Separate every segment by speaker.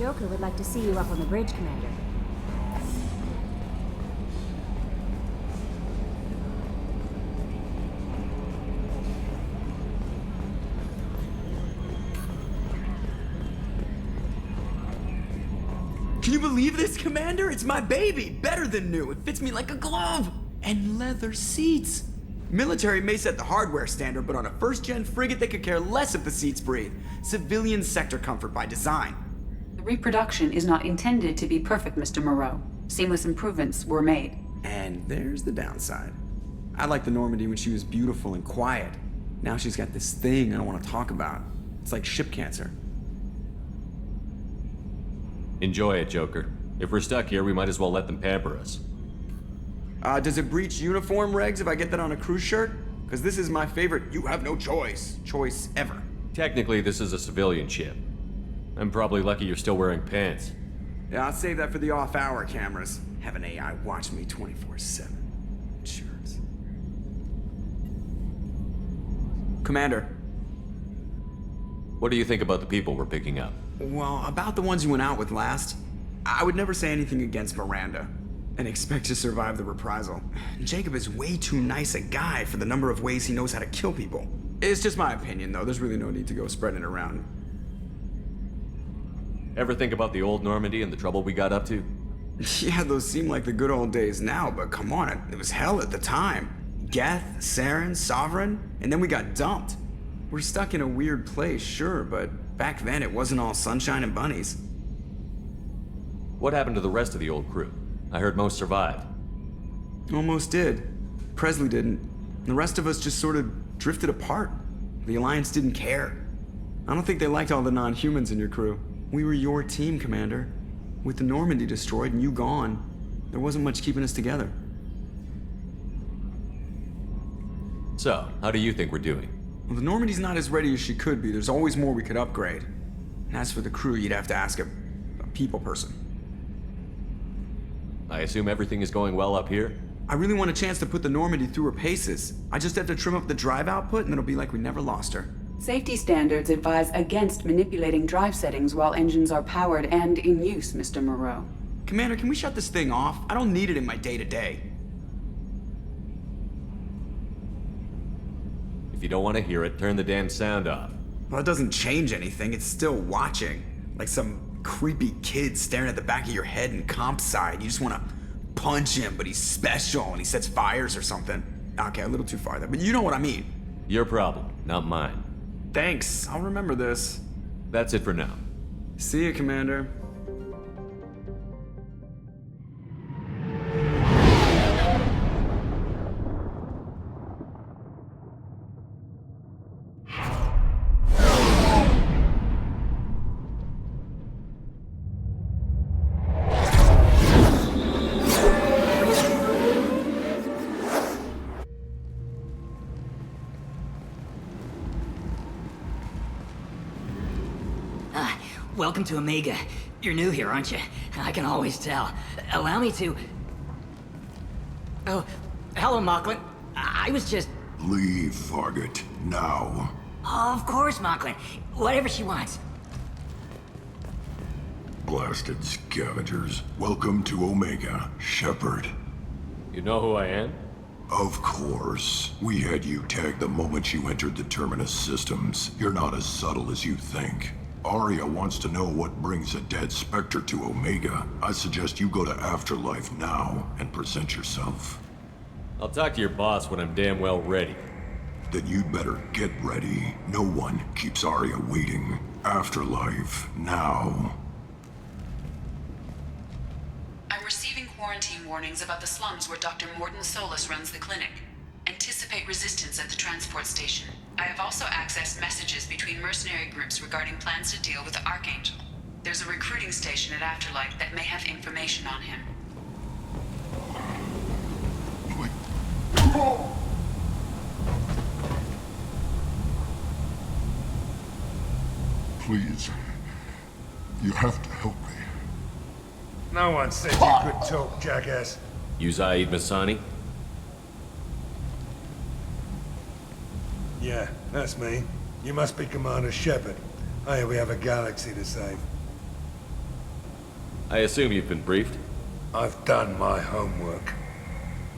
Speaker 1: Joker would like to see you up on the bridge, Commander.
Speaker 2: Can you believe this, Commander? It's my baby! Better than new. It fits me like a glove! And leather seats! Military may set the hardware standard, but on a first-gen frigate, they could care less if the seats breathe. Civilian sector comfort by design.
Speaker 3: The reproduction is not intended to be perfect, Mr. Moreau. Seamless improvements were made.
Speaker 2: And there's the downside. I liked the Normandy when she was beautiful and quiet. Now she's got this thing I don't want to talk about. It's like ship cancer.
Speaker 4: Enjoy it, Joker. If we're stuck here, we might as well let them pamper us.
Speaker 2: Does it breach uniform regs if I get that on a cruise shirt? Because this is my favorite you have no choice ever.
Speaker 4: Technically, this is a civilian ship. I'm probably lucky you're still wearing pants.
Speaker 2: Yeah, I'll save that for the off-hour cameras. Have an AI watch me 24/7. Jerks. Commander.
Speaker 4: What do you think about the people we're picking up?
Speaker 2: Well, about the ones you went out with last, I would never say anything against Miranda and expect to survive the reprisal. Jacob is way too nice a guy for the number of ways he knows how to kill people. It's just my opinion, though. There's really no need to go spreading it around.
Speaker 4: Ever think about the old Normandy and the trouble we got up to?
Speaker 2: Yeah, those seem like the good old days now, but come on, it was hell at the time. Geth, Saren, Sovereign, and then we got dumped. We're stuck in a weird place, sure, but back then it wasn't all sunshine and bunnies.
Speaker 4: What happened to the rest of the old crew? I heard most survived.
Speaker 2: Almost did. Presley didn't. The rest of us just sort of drifted apart. The Alliance didn't care. I don't think they liked all the non-humans in your crew. We were your team, Commander. With the Normandy destroyed and you gone, there wasn't much keeping us together.
Speaker 4: So, how do you think we're doing?
Speaker 2: Well, the Normandy's not as ready as she could be. There's always more we could upgrade. And as for the crew, you'd have to ask a people person.
Speaker 4: I assume everything is going well up here?
Speaker 2: I really want a chance to put the Normandy through her paces. I just have to trim up the drive output and it'll be like we never lost her.
Speaker 3: Safety standards advise against manipulating drive settings while engines are powered and in use, Mr. Moreau.
Speaker 2: Commander, can we shut this thing off? I don't need it in my day-to-day.
Speaker 4: If you don't want to hear it, turn the damn sound off.
Speaker 2: Well, it doesn't change anything. It's still watching. Like some creepy kid staring at the back of your head in comp side. You just want to punch him, but he's special and he sets fires or something. Okay, a little too far there, but you know what I mean.
Speaker 4: Your problem, not mine.
Speaker 2: Thanks, I'll remember this.
Speaker 4: That's it for now.
Speaker 2: See you, Commander.
Speaker 5: Welcome to Omega. You're new here, aren't you? I can always tell. Allow me to... Oh, hello, Mocklin. I was just...
Speaker 6: Leave, Fargate, now.
Speaker 5: Oh, of course, Mocklin. Whatever she wants.
Speaker 6: Blasted scavengers. Welcome to Omega, Shepard.
Speaker 4: You know who I am?
Speaker 6: Of course. We had you tagged the moment you entered the Terminus systems. You're not as subtle as you think. Arya wants to know what brings a dead Spectre to Omega. I suggest you go to Afterlife now and present yourself.
Speaker 4: I'll talk to your boss when I'm damn well ready.
Speaker 6: Then you'd better get ready. No one keeps Arya waiting. Afterlife now.
Speaker 3: I'm receiving quarantine warnings about the slums where Dr. Morden Solus runs the clinic. Anticipate resistance at the transport station. I have also accessed messages between mercenary groups regarding plans to deal with the Archangel. There's a recruiting station at Afterlife that may have information on him.
Speaker 6: Please. You have to help me.
Speaker 7: No one said you could talk, jackass.
Speaker 4: You Zaid Masani?
Speaker 7: Yeah, that's me. You must be Commander Shepard. Oh yeah, we have a galaxy to save.
Speaker 4: I assume you've been briefed?
Speaker 7: I've done my homework.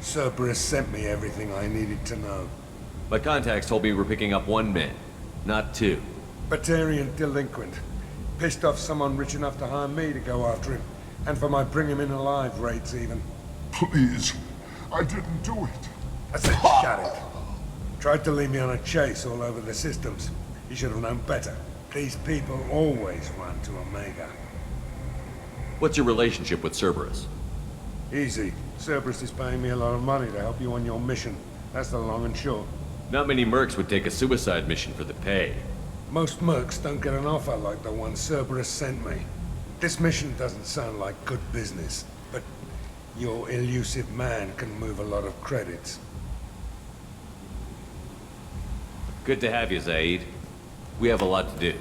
Speaker 7: Cerberus sent me everything I needed to know.
Speaker 4: My contacts told me we're picking up 1 man, not 2.
Speaker 7: Batarian delinquent. Pissed off someone rich enough to hire me to go after him. And for my bring him in alive raids even.
Speaker 6: Please, I didn't do it.
Speaker 7: I said shut it. Tried to lead me on a chase all over the systems. He should have known better. These people always run to Omega.
Speaker 4: What's your relationship with Cerberus?
Speaker 7: Easy. Cerberus is paying me a lot of money to help you on your mission. That's the long and short.
Speaker 4: Not many mercs would take a suicide mission for the pay.
Speaker 7: Most mercs don't get an offer like the one Cerberus sent me. This mission doesn't sound like good business, but your elusive man can move a lot of credits.
Speaker 4: Good to have you, Zaid. We have a lot to do.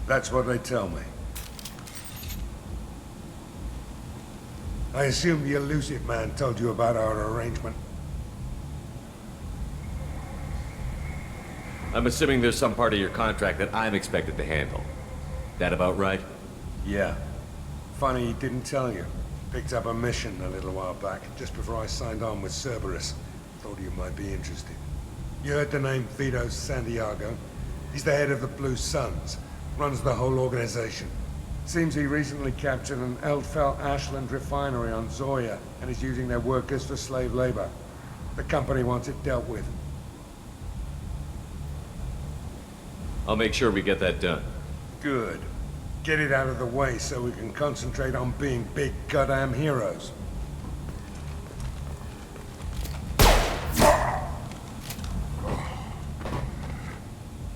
Speaker 7: That's what they tell me. I assume the elusive man told you about our arrangement.
Speaker 4: I'm assuming there's some part of your contract that I'm expected to handle. That about right?
Speaker 7: Yeah. Funny he didn't tell you. Picked up a mission a little while back, just before I signed on with Cerberus. Thought you might be interested. You heard the name v.2 Santiago? He's the head of the Blue Suns. Runs the whole organization. Seems he recently captured an Eldfell Ashland refinery on Zoya, and is using their workers for slave labor. The company wants it dealt with.
Speaker 4: I'll make sure we get that done.
Speaker 7: Good. Get it out of the way so we can concentrate on being big goddamn heroes.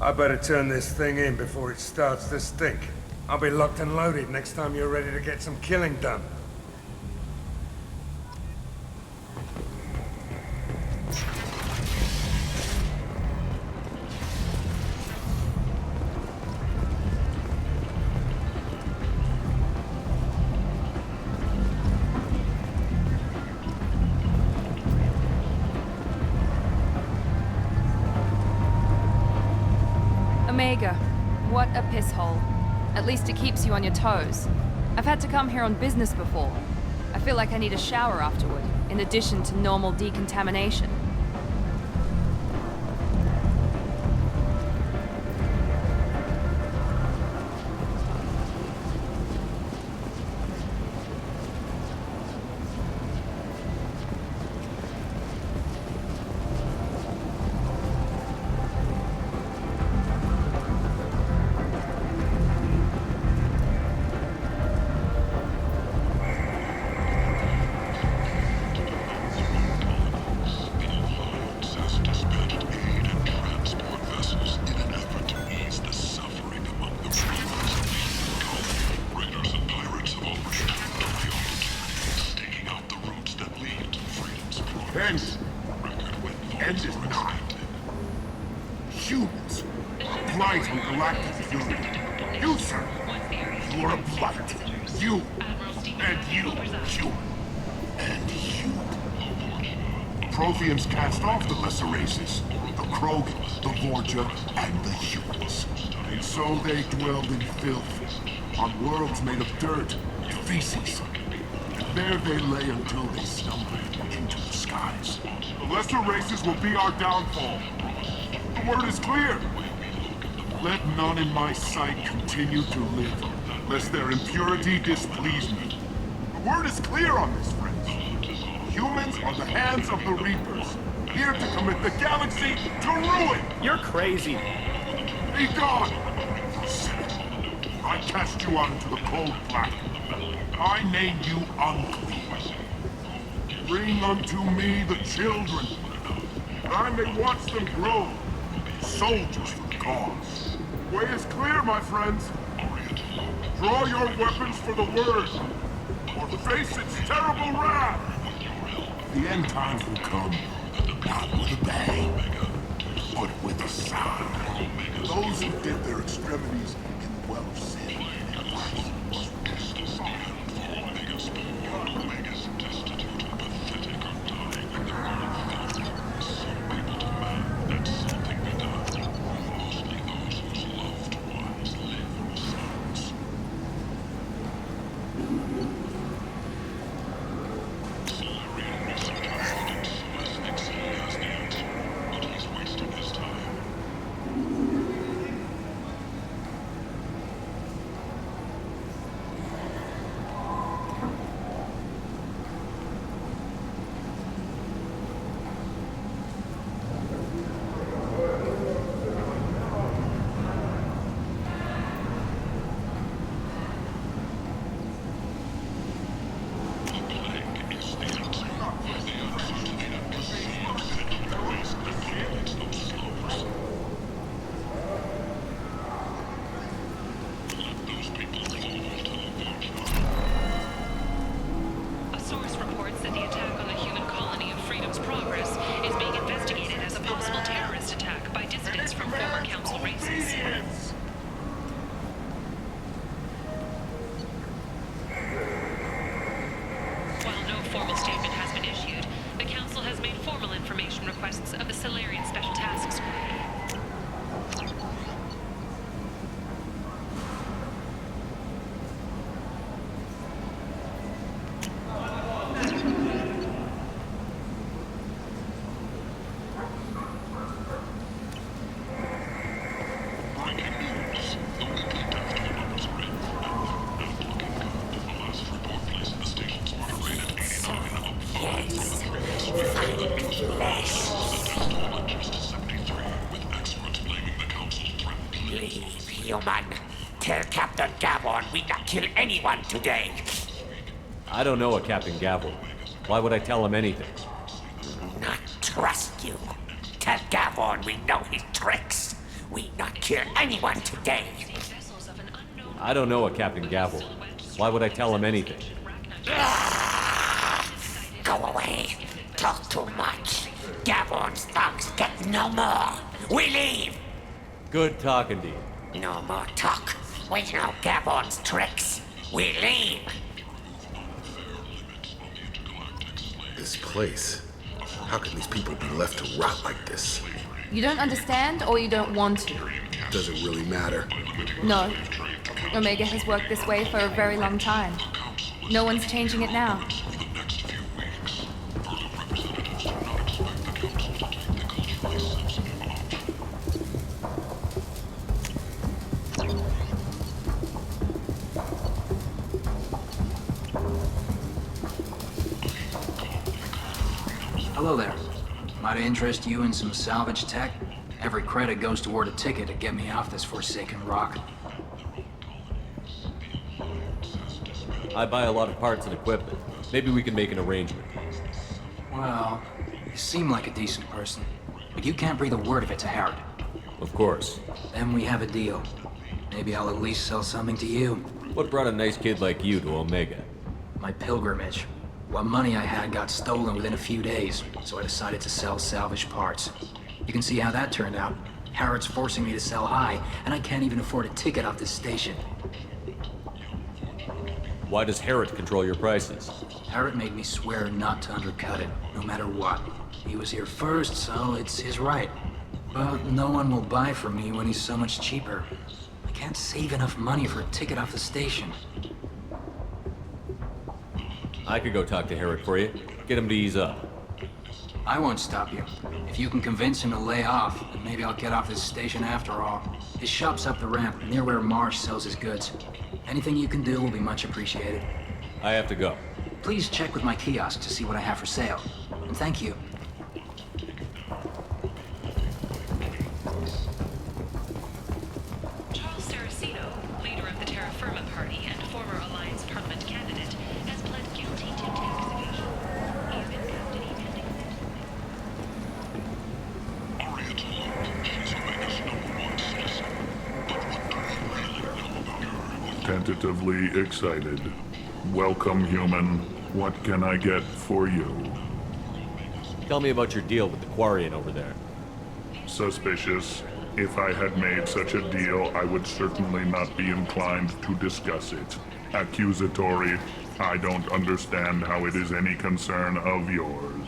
Speaker 7: I better turn this thing in before it starts to stink. I'll be locked and loaded next time you're ready to get some killing done.
Speaker 8: Omega, what a piss hole. At least it keeps you on your toes. I've had to come here on business before. I feel like I need a shower afterward, in addition to normal decontamination.
Speaker 6: End is not. Humans. Blight on galactic fury. You, sir. You are a blight. You. And you. Human. And you. Protheans cast off the lesser races. The Krogan, the Vorja, and the humans. And so they dwelled in filth. On worlds made of dirt and feces. And there they lay until they stumbled into the skies. The lesser races will be our downfall. The word is clear. Let none in my sight continue to live, lest their impurity displease me. The word is clear on this, friends. Humans are the hands of the Reapers, here to commit the galaxy to ruin!
Speaker 9: You're crazy.
Speaker 6: Be gone! I cast you out into the cold black. I name you unclean. Bring unto me the children, that I may watch them grow, soldiers for the cause. The way is clear, my friends. Draw your weapons for the word, or face its terrible wrath. The end times will come, not with a bang, but with a sigh. Those who dip their extremities in the well of sin.
Speaker 9: Leave, human. Tell Captain Gavon we not kill anyone today.
Speaker 4: I don't know a Captain Gavel. Why would I tell him anything?
Speaker 9: Not trust you. Tell Gavon we know his tricks. We not kill anyone today.
Speaker 4: I don't know a Captain Gavel. Why would I tell him anything?
Speaker 9: Go away. Talk too much. Gavon's thugs get no more. We leave.
Speaker 4: Good talking to you.
Speaker 9: No more talk. We know Gavon's tricks. We leave.
Speaker 10: This place. How can these people be left to rot like this?
Speaker 8: You don't understand, or you don't want to?
Speaker 10: Does it really matter?
Speaker 8: No. Omega has worked this way for a very long time. No one's changing it now.
Speaker 11: Hello there. Might I interest you in some salvage tech? Every credit goes toward a ticket to get me off this forsaken rock.
Speaker 4: I buy a lot of parts and equipment. Maybe we can make an arrangement.
Speaker 11: Well, you seem like a decent person, but you can't breathe a word of it to Harrod.
Speaker 4: Of course.
Speaker 11: Then we have a deal. Maybe I'll at least sell something to you.
Speaker 4: What brought a nice kid like you to Omega?
Speaker 11: My pilgrimage. What money I had got stolen within a few days, so I decided to sell salvage parts. You can see how that turned out. Harrod's forcing me to sell high, and I can't even afford a ticket off this station.
Speaker 4: Why does Harrod control your prices?
Speaker 11: Harrod made me swear not to undercut it, no matter what. He was here first, so it's his right. But no one will buy from me when he's so much cheaper. I can't save enough money for a ticket off the station.
Speaker 4: I could go talk to Harrod for you. Get him to ease up.
Speaker 11: I won't stop you. If you can convince him to lay off, then maybe I'll get off this station after all. His shop's up the ramp, near where Marsh sells his goods. Anything you can do will be much appreciated.
Speaker 4: I have to go.
Speaker 11: Please check with my kiosk to see what I have for sale. And thank you.
Speaker 3: Charles Saraceno, leader of the Terra Firma Party and former Alliance Parliament candidate, has pled guilty to tax evasion. He has been custody pending.
Speaker 12: Tentatively excited. Welcome, human. What can I get for you?
Speaker 4: Tell me about your deal with the Quarian over there.
Speaker 12: Suspicious. If I had made such a deal, I would certainly not be inclined to discuss it. Accusatory. I don't understand how it is any concern of yours.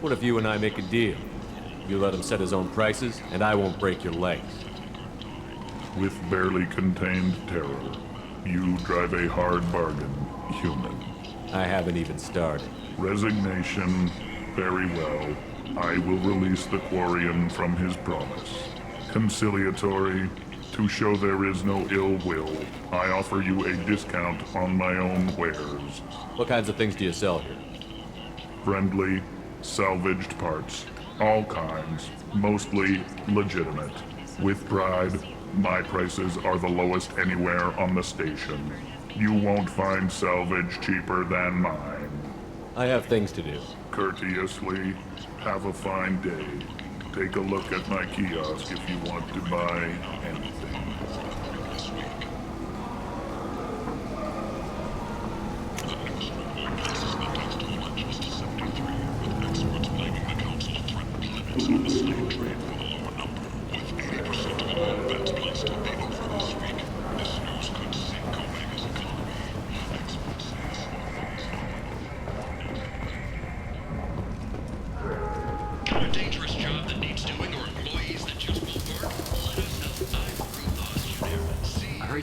Speaker 4: What if you and I make a deal? You let him set his own prices, and I won't break your legs.
Speaker 12: With barely contained terror, you drive a hard bargain, human.
Speaker 4: I haven't even started.
Speaker 12: Resignation. Very well. I will release the Quarian from his promise. Conciliatory. To show there is no ill will, I offer you a discount on my own wares.
Speaker 4: What kinds of things do you sell here?
Speaker 12: Friendly, salvaged parts. All kinds. Mostly legitimate. With pride, my prices are the lowest anywhere on the station. You won't find salvage cheaper than mine.
Speaker 4: I have things to do.
Speaker 12: Courteously, have a fine day. Take a look at my kiosk if you want to buy anything.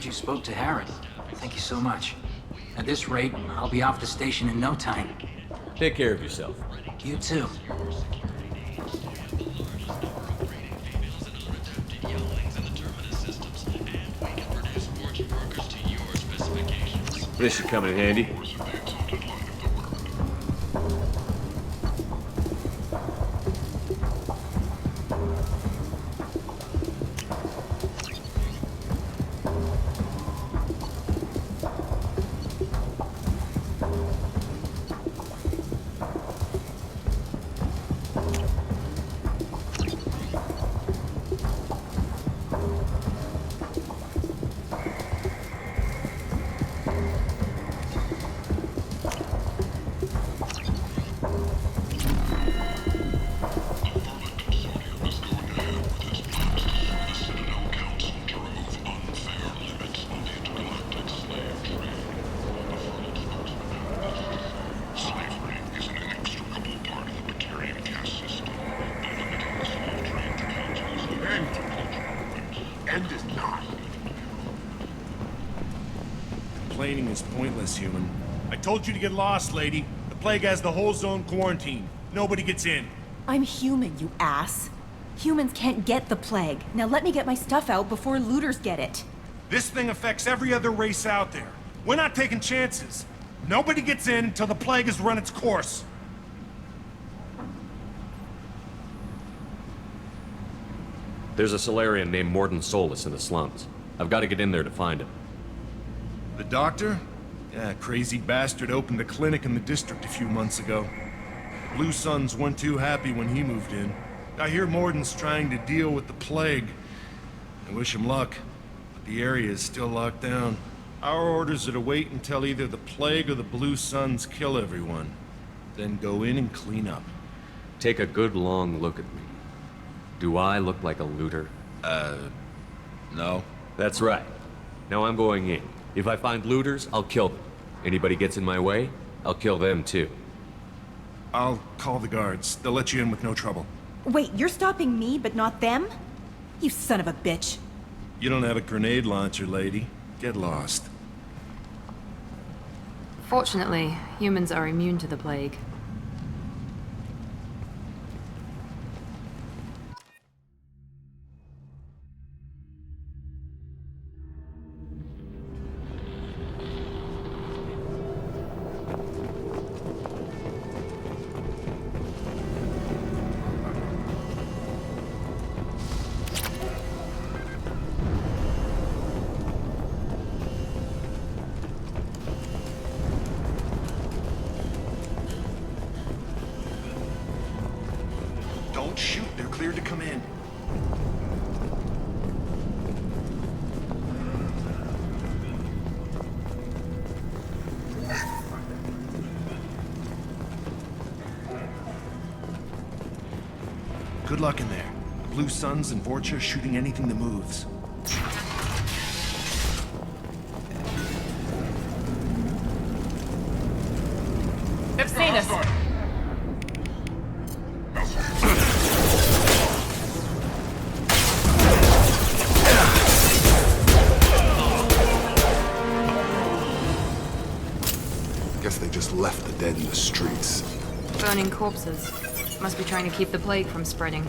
Speaker 11: You spoke to Harrod. Thank you so much. At this rate, I'll be off the station in no time.
Speaker 4: Take care of yourself.
Speaker 11: You too.
Speaker 4: This should come in handy.
Speaker 13: explaining is pointless, human. I told you to get lost, lady. The plague has the whole zone quarantined. Nobody gets in.
Speaker 14: I'm human, you ass. Humans can't get the plague. Now let me get my stuff out before looters get it.
Speaker 13: This thing affects every other race out there. We're not taking chances. Nobody gets in until the plague has run its course.
Speaker 4: There's a Solarian named Morden Solus in the slums. I've got to get in there to find him.
Speaker 13: The doctor? Yeah, crazy bastard opened a clinic in the district a few months ago. Blue Suns weren't too happy when he moved in. I hear Morden's trying to deal with the plague. I wish him luck, but the area is still locked down. Our orders are to wait until either the plague or the Blue Suns kill everyone. Then go in and clean up.
Speaker 4: Take a good long look at me. Do I look like a looter?
Speaker 13: No.
Speaker 4: That's right. Now I'm going in. If I find looters, I'll kill them. Anybody gets in my way, I'll kill them too.
Speaker 13: I'll call the guards. They'll let you in with no trouble.
Speaker 14: Wait, you're stopping me, but not them? You son of a bitch.
Speaker 13: You don't have a grenade launcher, lady. Get lost.
Speaker 8: Fortunately, humans are immune to the plague.
Speaker 13: Don't shoot. They're cleared to come in. Good luck in there. The Blue Suns and Vorcha are shooting anything that moves.
Speaker 8: They've seen us.
Speaker 10: Guess they just left the dead in the streets.
Speaker 8: Burning corpses. Must be trying to keep the plague from spreading.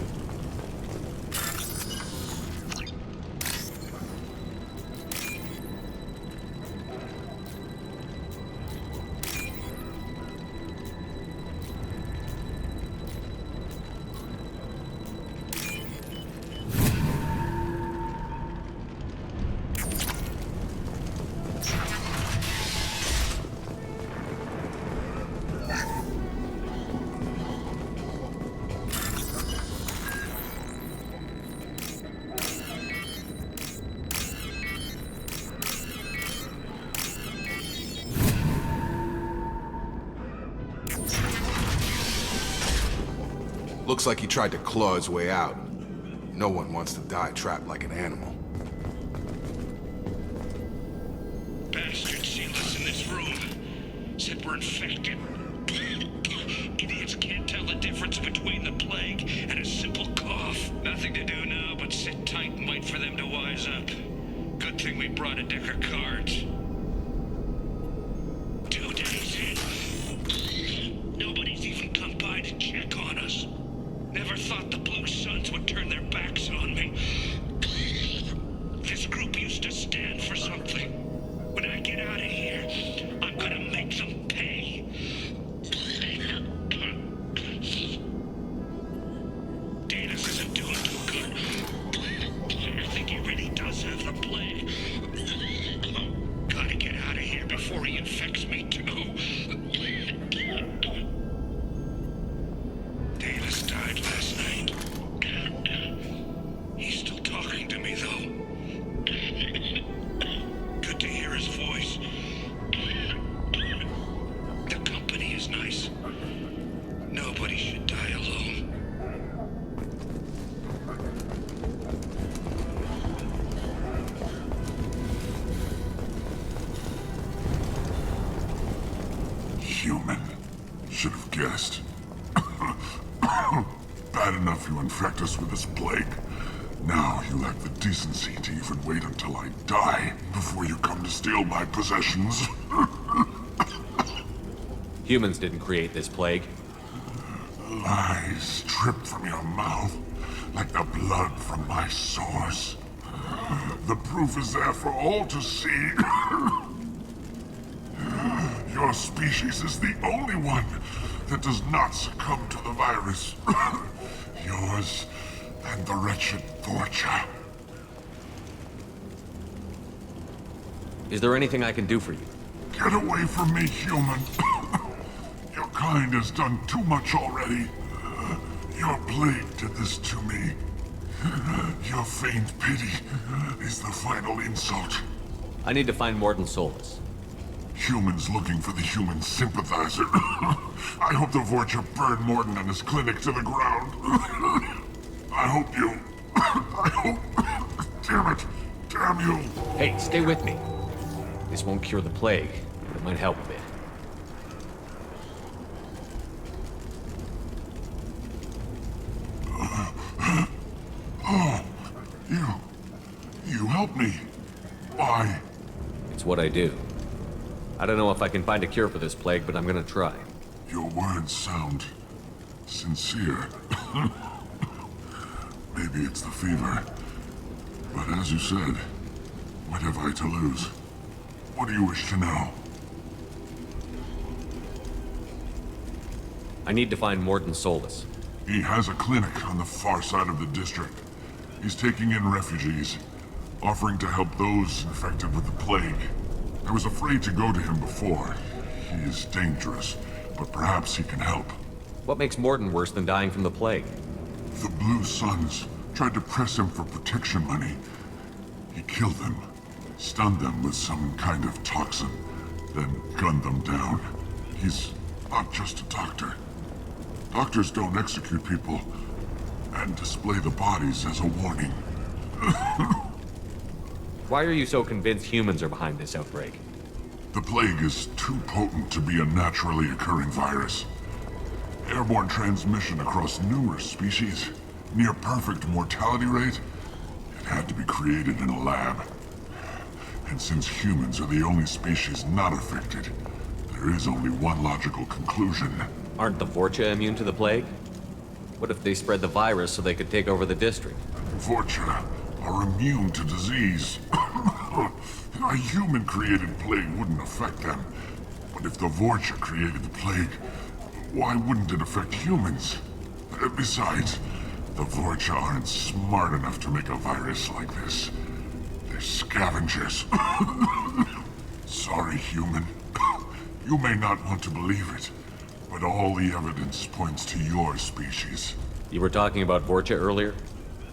Speaker 10: Looks like he tried to claw his way out. No one wants to die trapped like an animal.
Speaker 9: Bastards sealed us in this room. Said we're infected. Idiots can't tell the difference between the plague and a simple cough. Nothing to do now but sit tight and wait for them to wise up. Good thing we brought a deck of cards. 2 days in. Nobody's even come by to check on us. Never thought the Blue Suns would turn their backs on me. This group used to stand for something. When I get out of here, I'm gonna make them pay. Danis isn't doing too good. I think he really does have the plague. Gotta get out of here before he infects me too. Danis died last night. He's still talking to me, though. Good to hear his voice. The company is nice. Nobody should die alone.
Speaker 6: Human. Should have guessed. Bad enough you infect us with this plague. Now you lack the decency to even wait until I die before you come to steal my possessions.
Speaker 4: Humans didn't create this plague.
Speaker 6: Lies drip from your mouth like the blood from my sores. The proof is there for all to see. Your species is the only one that does not succumb to the virus. Yours and the wretched Vorcha.
Speaker 4: Is there anything I can do for you?
Speaker 6: Get away from me, human. Your kind has done too much already. Your plague did this to me. Your feigned pity is the final insult.
Speaker 4: I need to find Morton Solus.
Speaker 6: Humans looking for the human sympathizer. I hope the Vorcha burned Morton and his clinic to the ground. I hope you... I hope... Damn it. Damn you.
Speaker 4: Hey, stay with me. This won't cure the plague, but it might help a bit.
Speaker 6: Oh, you helped me. Why?
Speaker 4: It's what I do. I don't know if I can find a cure for this plague, but I'm gonna try.
Speaker 6: Your words sound sincere. Maybe it's the fever. But as you said, what have I to lose? What do you wish to know?
Speaker 4: I need to find Morton Solus.
Speaker 6: He has a clinic on the far side of the district. He's taking in refugees, offering to help those infected with the plague. I was afraid to go to him before. He is dangerous, but perhaps he can help.
Speaker 4: What makes Morton worse than dying from the plague?
Speaker 6: The Blue Suns tried to press him for protection money. He killed them, stunned them with some kind of toxin, then gunned them down. He's not just a doctor. Doctors don't execute people and display the bodies as a warning.
Speaker 4: Why are you so convinced humans are behind this outbreak?
Speaker 6: The plague is too potent to be a naturally occurring virus. Airborne transmission across numerous species, near perfect mortality rate. It had to be created in a lab. And since humans are the only species not affected, there is only one logical conclusion.
Speaker 4: Aren't the Vorcha immune to the plague? What if they spread the virus so they could take over the district?
Speaker 6: Vorcha are immune to disease. A human-created plague wouldn't affect them. But if the Vorcha created the plague, why wouldn't it affect humans? Besides, the Vorcha aren't smart enough to make a virus like this. They're scavengers. Sorry, human. You may not want to believe it, but all the evidence points to your species.
Speaker 4: You were talking about Vorcha earlier?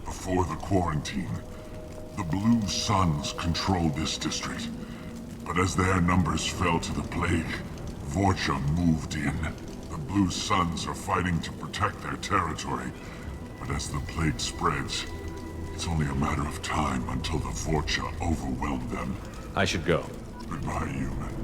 Speaker 6: Before the quarantine, the Blue Suns controlled this district. But as their numbers fell to the plague, Vorcha moved in. The Blue Suns are fighting to protect their territory. But as the plague spreads, it's only a matter of time until the Vorcha overwhelm them.
Speaker 4: I should go.
Speaker 6: Goodbye, human.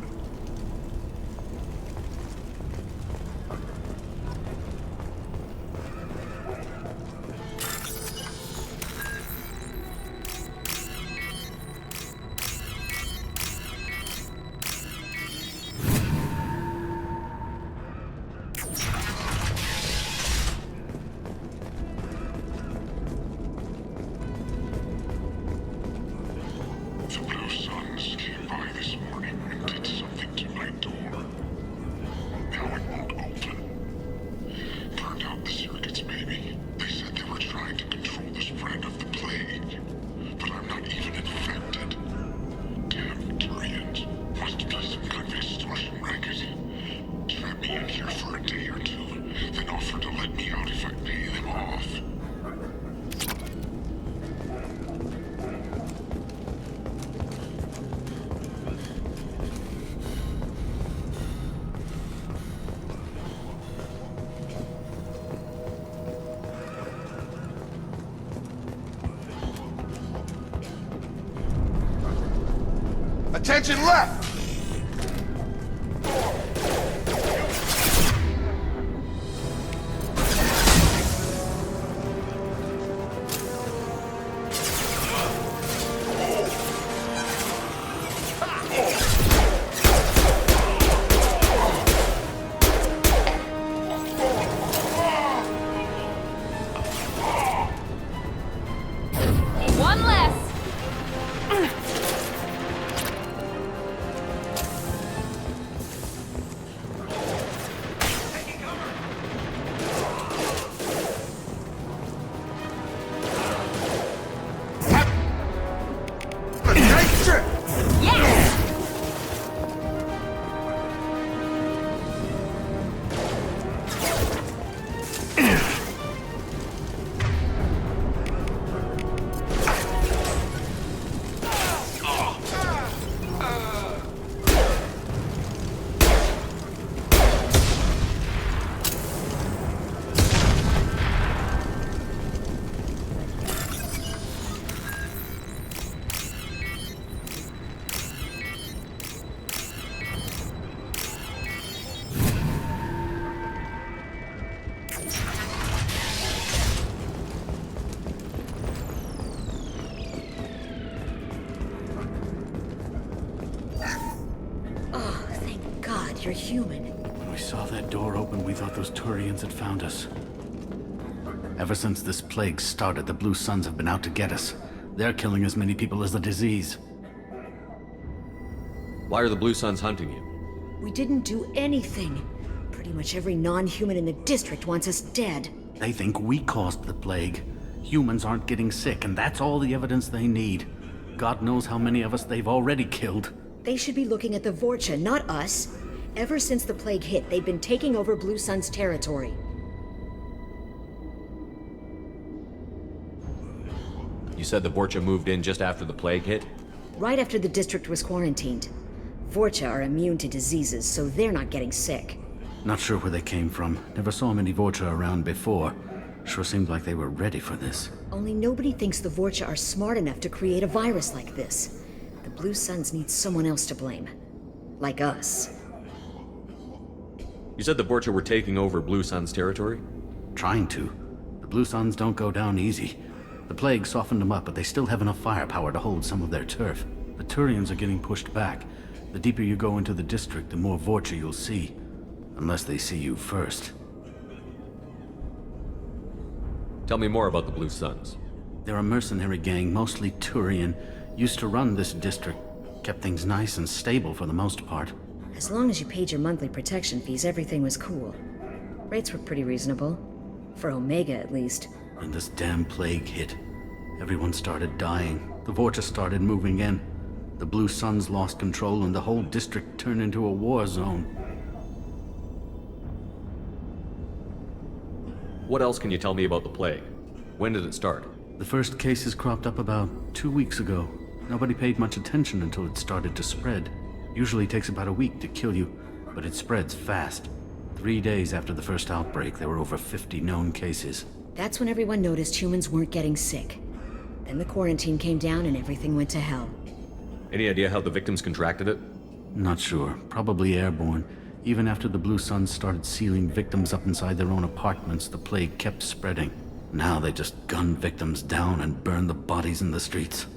Speaker 15: Attention left!
Speaker 14: human.
Speaker 16: When we saw that door open, we thought those Turians had found us. Ever since this plague started, the Blue Suns have been out to get us. They're killing as many people as the disease.
Speaker 4: Why are the Blue Suns hunting you?
Speaker 1: We didn't do anything. Pretty much every non-human in the district wants us dead.
Speaker 16: They think we caused the plague. Humans aren't getting sick, and that's all the evidence they need. God knows how many of us they've already killed.
Speaker 1: They should be looking at the Vorcha, not us. Ever since the plague hit, they've been taking over Blue Sun's territory.
Speaker 4: You said the Vorcha moved in just after the plague hit?
Speaker 1: Right after the district was quarantined. Vorcha are immune to diseases, so they're not getting sick.
Speaker 16: Not sure where they came from. Never saw many Vorcha around before. Sure seemed like they were ready for this.
Speaker 1: Only nobody thinks the Vorcha are smart enough to create a virus like this. The Blue Suns need someone else to blame. Like us.
Speaker 4: You said the Vorcha were taking over Blue Sun's territory?
Speaker 16: Trying to. The Blue Suns don't go down easy. The plague softened them up, but they still have enough firepower to hold some of their turf. The Turians are getting pushed back. The deeper you go into the district, the more Vorcha you'll see. Unless they see you first.
Speaker 4: Tell me more about the Blue Suns.
Speaker 16: They're a mercenary gang, mostly Turian. Used to run this district. Kept things nice and stable for the most part.
Speaker 1: As long as you paid your monthly protection fees, everything was cool. Rates were pretty reasonable. For Omega, at least.
Speaker 16: And this damn plague hit. Everyone started dying. The Vorcha started moving in. The Blue Suns lost control and the whole district turned into a war zone.
Speaker 4: What else can you tell me about the plague? When did it start?
Speaker 16: The first cases cropped up about 2 weeks ago. Nobody paid much attention until it started to spread. Usually takes about a week to kill you, but it spreads fast. 3 days after the first outbreak, there were over 50 known cases.
Speaker 1: That's when everyone noticed humans weren't getting sick. Then the quarantine came down and everything went to hell.
Speaker 4: Any idea how the victims contracted it?
Speaker 16: Not sure. Probably airborne. Even after the Blue Suns started sealing victims up inside their own apartments, the plague kept spreading. Now they just gun victims down and burn the bodies in the streets.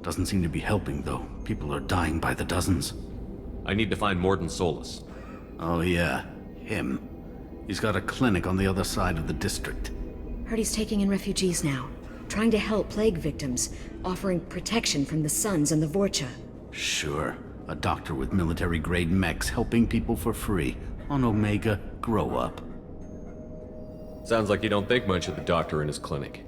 Speaker 16: Doesn't seem to be helping, though. People are dying by the dozens.
Speaker 4: I need to find Morden Solus.
Speaker 16: Oh yeah, him. He's got a clinic on the other side of the district.
Speaker 1: Heard he's taking in refugees now. Trying to help plague victims. Offering protection from the Suns and the Vorcha.
Speaker 16: Sure. A doctor with military-grade mechs helping people for free. On Omega, grow up.
Speaker 4: Sounds like you don't think much of the doctor in his clinic.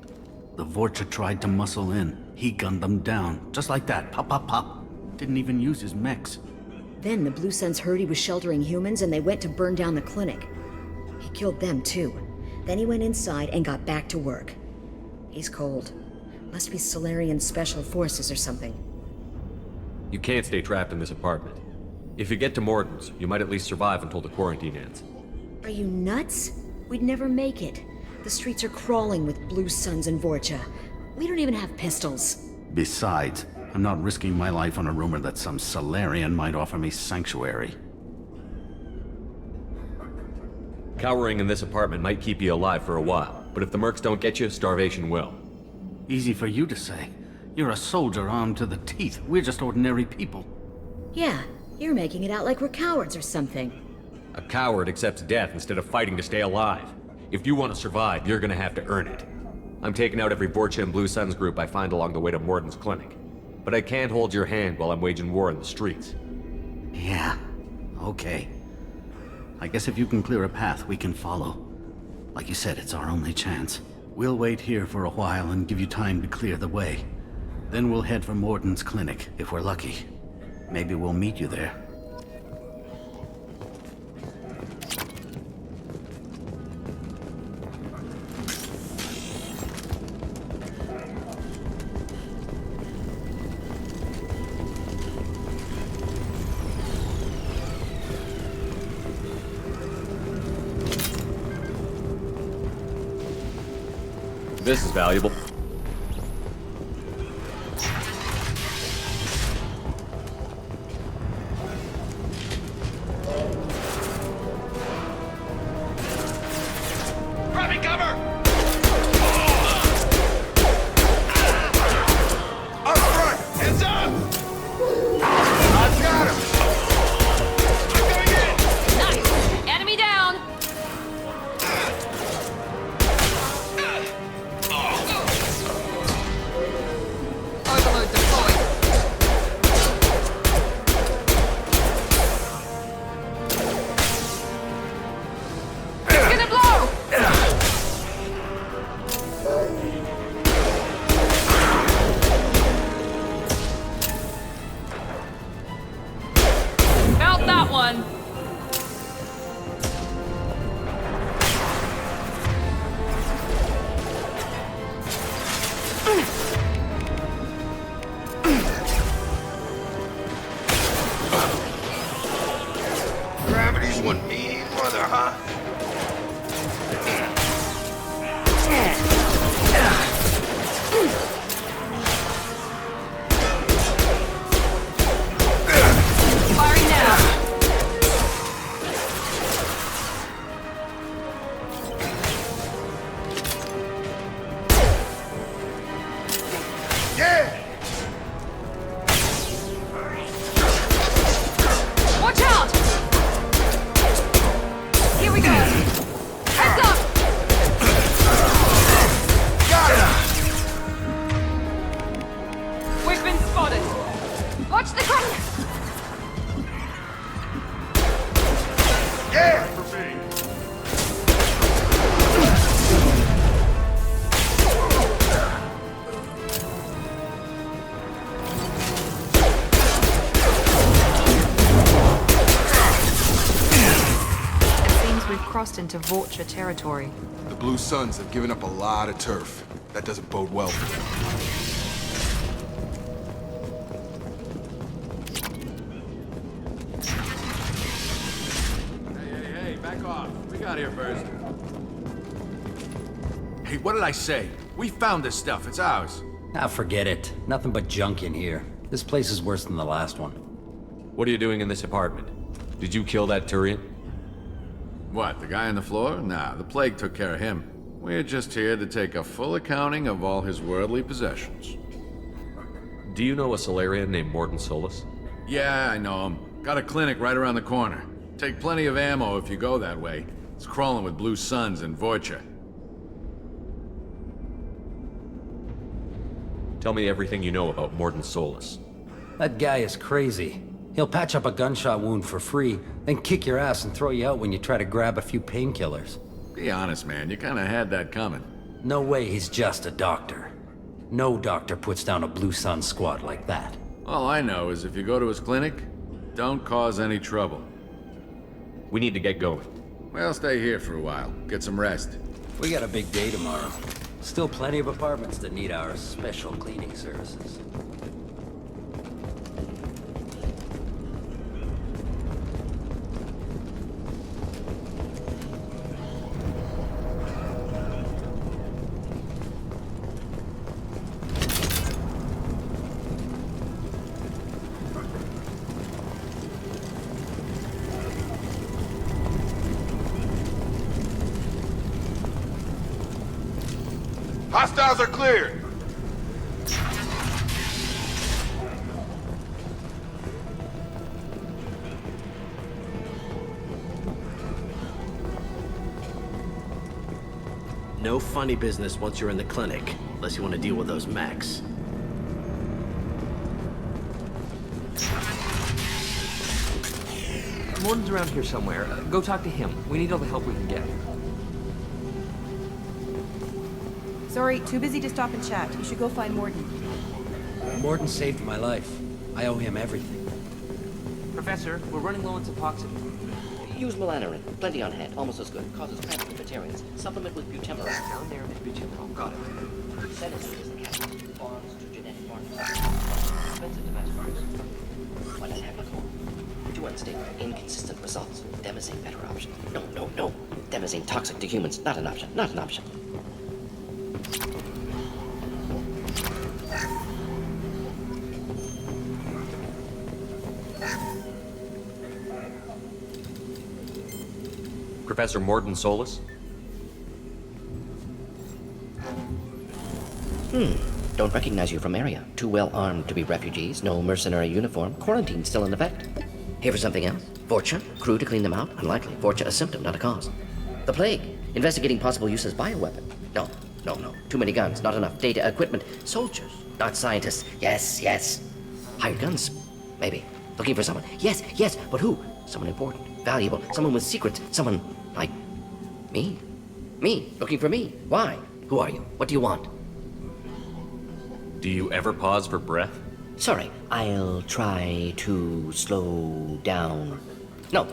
Speaker 16: The Vorcha tried to muscle in. He gunned them down. Just like that. Pop, pop, pop. Didn't even use his mechs.
Speaker 1: Then the Blue Suns heard he was sheltering humans and they went to burn down the clinic. He killed them too. Then he went inside and got back to work. He's cold. Must be Solarian Special Forces or something.
Speaker 4: You can't stay trapped in this apartment. If you get to Morden's, you might at least survive until the quarantine ends.
Speaker 1: Are you nuts? We'd never make it. The streets are crawling with Blue Suns and Vorcha. We don't even have pistols.
Speaker 16: Besides, I'm not risking my life on a rumor that some Solarian might offer me sanctuary.
Speaker 4: Cowering in this apartment might keep you alive for a while, but if the mercs don't get you, starvation will.
Speaker 16: Easy for you to say. You're a soldier armed to the teeth. We're just ordinary people.
Speaker 1: Yeah, you're making it out like we're cowards or something.
Speaker 4: A coward accepts death instead of fighting to stay alive. If you want to survive, you're gonna have to earn it. I'm taking out every Vorcha and Blue Suns group I find along the way to Morden's clinic. But I can't hold your hand while I'm waging war in the streets.
Speaker 16: Yeah, okay. I guess if you can clear a path, we can follow. Like you said, it's our only chance. We'll wait here for a while and give you time to clear the way. Then we'll head for Morden's clinic, if we're lucky. Maybe we'll meet you there.
Speaker 4: This is valuable.
Speaker 15: Grabbing cover! Up front! Hands up! I've got him! I'm going in!
Speaker 8: crossed into Vorcha territory.
Speaker 10: The Blue Suns have given up a lot of turf. That doesn't bode well for them.
Speaker 17: Hey, back off. We got here first. Hey, what did I say? We found this stuff. It's ours.
Speaker 11: Ah, forget it. Nothing but junk in here. This place is worse than the last one.
Speaker 4: What are you doing in this apartment? Did you kill that Turian?
Speaker 17: What, the guy on the floor? Nah, the plague took care of him. We're just here to take a full accounting of all his worldly possessions.
Speaker 4: Do you know a Solarian named Morden Solus?
Speaker 17: Yeah, I know him. Got a clinic right around the corner. Take plenty of ammo if you go that way. It's crawling with Blue Suns and Vorcha.
Speaker 4: Tell me everything you know about Morden Solus.
Speaker 11: That guy is crazy. He'll patch up a gunshot wound for free, then kick your ass and throw you out when you try to grab a few painkillers.
Speaker 17: Be honest, man. You kinda had that coming.
Speaker 11: No way he's just a doctor. No doctor puts down a Blue Sun squad like that.
Speaker 17: All I know is if you go to his clinic, don't cause any trouble.
Speaker 4: We need to get going.
Speaker 17: Well, stay here for a while. Get some rest.
Speaker 11: We got a big day tomorrow. Still plenty of apartments that need our special cleaning services.
Speaker 15: Hostiles are cleared!
Speaker 18: No funny business once you're in the clinic, unless you want to deal with those mechs.
Speaker 19: Morden's around here somewhere. Go talk to him. We need all the help we can get.
Speaker 14: Sorry, too busy to stop and chat. You should go find Morden.
Speaker 11: Morden saved my life. I owe him everything.
Speaker 19: Professor, we're running low on Suboxone.
Speaker 20: Use melanorin. Plenty on hand. Almost as good. Causes cramps in vegetarians. Supplement with butemurine.
Speaker 19: Down there with butemurine. Got it.
Speaker 20: Sedative is the catalyst. Bonds to genetic markers. Expensive to mass produce. Why not have a call? To unstable, inconsistent results. Demazine better option. No. Demazine toxic to humans. Not an option. Not an option.
Speaker 4: Professor Morden Solus?
Speaker 20: Don't recognize you from area. Too well armed to be refugees. No mercenary uniform. Quarantine still in effect. Here for something else? Vorcha? Crew to clean them out? Unlikely. Vorcha a symptom, not a cause. The plague. Investigating possible use as bioweapon. No. Too many guns, not enough data, equipment. Soldiers, not scientists. Yes. Hired guns? Maybe. Looking for someone. Yes, but who? Someone important, valuable, someone with secrets, someone like me. Looking for me. Why? Who are you? What do you want?
Speaker 4: Do you ever pause for breath?
Speaker 20: Sorry, I'll try to slow down. No.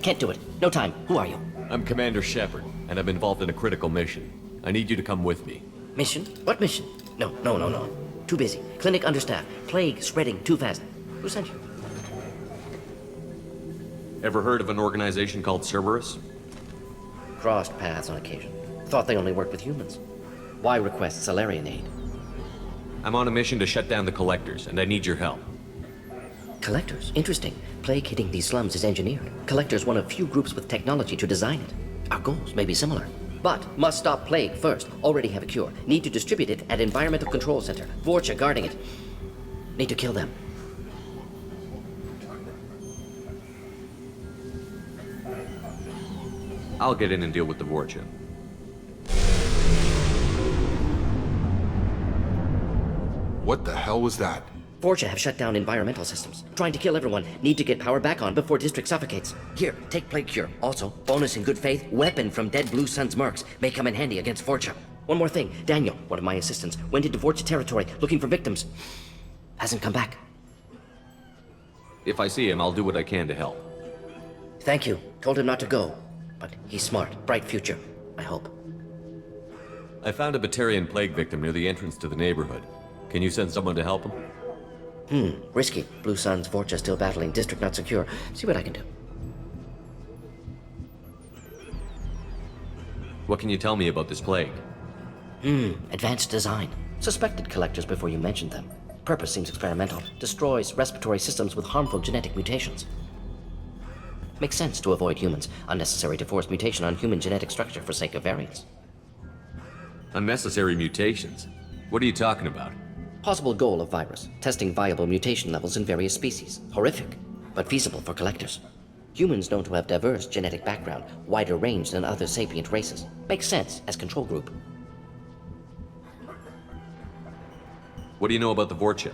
Speaker 20: Can't do it. No time. Who are you?
Speaker 4: I'm Commander Shepard, and I'm involved in a critical mission. I need you to come with me.
Speaker 20: Mission? What mission? No. Too busy. Clinic understaffed. Plague spreading too fast. Who sent you?
Speaker 4: Ever heard of an organization called Cerberus?
Speaker 20: Crossed paths on occasion. Thought they only worked with humans. Why request Solarian aid?
Speaker 4: I'm on a mission to shut down the Collectors, and I need your help.
Speaker 20: Collectors? Interesting. Plague hitting these slums is engineered. Collectors one of few groups with technology to design it. Our goals may be similar. But must stop plague first. Already have a cure. Need to distribute it at Environmental Control Center. Vorcha guarding it. Need to kill them.
Speaker 4: I'll get in and deal with the Vorcha.
Speaker 10: What the hell was that?
Speaker 20: Vorcha have shut down environmental systems. Trying to kill everyone. Need to get power back on before district suffocates. Here, take plague cure. Also, bonus in good faith, weapon from dead Blue Sun's mercs. May come in handy against Vorcha. One more thing. Daniel, one of my assistants, went into Vorcha territory looking for victims. Hasn't come back.
Speaker 4: If I see him, I'll do what I can to help.
Speaker 20: Thank you. Told him not to go. But he's smart, bright future, I hope.
Speaker 4: I found a Batarian plague victim near the entrance to the neighborhood. Can you send someone to help him?
Speaker 20: Risky. Blue Sun's Vorcha still battling, district not secure. See what I can do.
Speaker 4: What can you tell me about this plague?
Speaker 20: Advanced design. Suspected collectors before you mentioned them. Purpose seems experimental. Destroys respiratory systems with harmful genetic mutations. Makes sense to avoid humans. Unnecessary to force mutation on human genetic structure for sake of variance.
Speaker 4: Unnecessary mutations? What are you talking about?
Speaker 20: Possible goal of virus. Testing viable mutation levels in various species. Horrific, but feasible for collectors. Humans known to have diverse genetic background, wider range than other sapient races. Makes sense as control group.
Speaker 4: What do you know about the Vorcha?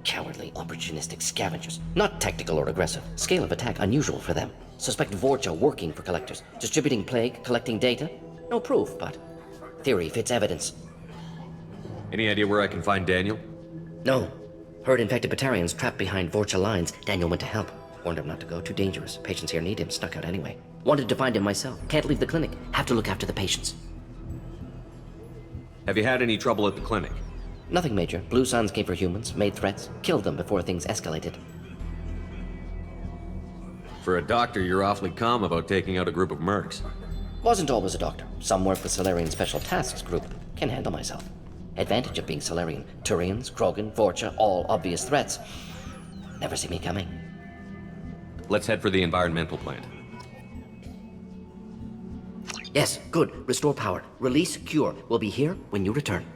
Speaker 20: Cowardly, opportunistic scavengers. Not tactical or aggressive. Scale of attack unusual for them. Suspect Vorcha working for collectors. Distributing plague, collecting data. No proof, but theory fits evidence.
Speaker 4: Any idea where I can find Daniel?
Speaker 20: No. Heard infected Batarians trapped behind Vorcha lines. Daniel went to help. Warned him not to go. Too dangerous. Patients here need him. Snuck out anyway. Wanted to find him myself. Can't leave the clinic. Have to look after the patients.
Speaker 4: Have you had any trouble at the clinic?
Speaker 20: Nothing major. Blue Suns came for humans, made threats, killed them before things escalated.
Speaker 4: For a doctor, you're awfully calm about taking out a group of mercs.
Speaker 20: Wasn't always a doctor. Some work with Solarian Special Tasks Group. Can handle myself. Advantage of being Solarian. Turians, Krogan, Vorcha, all obvious threats. Never see me coming.
Speaker 4: Let's head for the environmental plant.
Speaker 20: Yes, good. Restore power. Release cure. We'll be here when you return.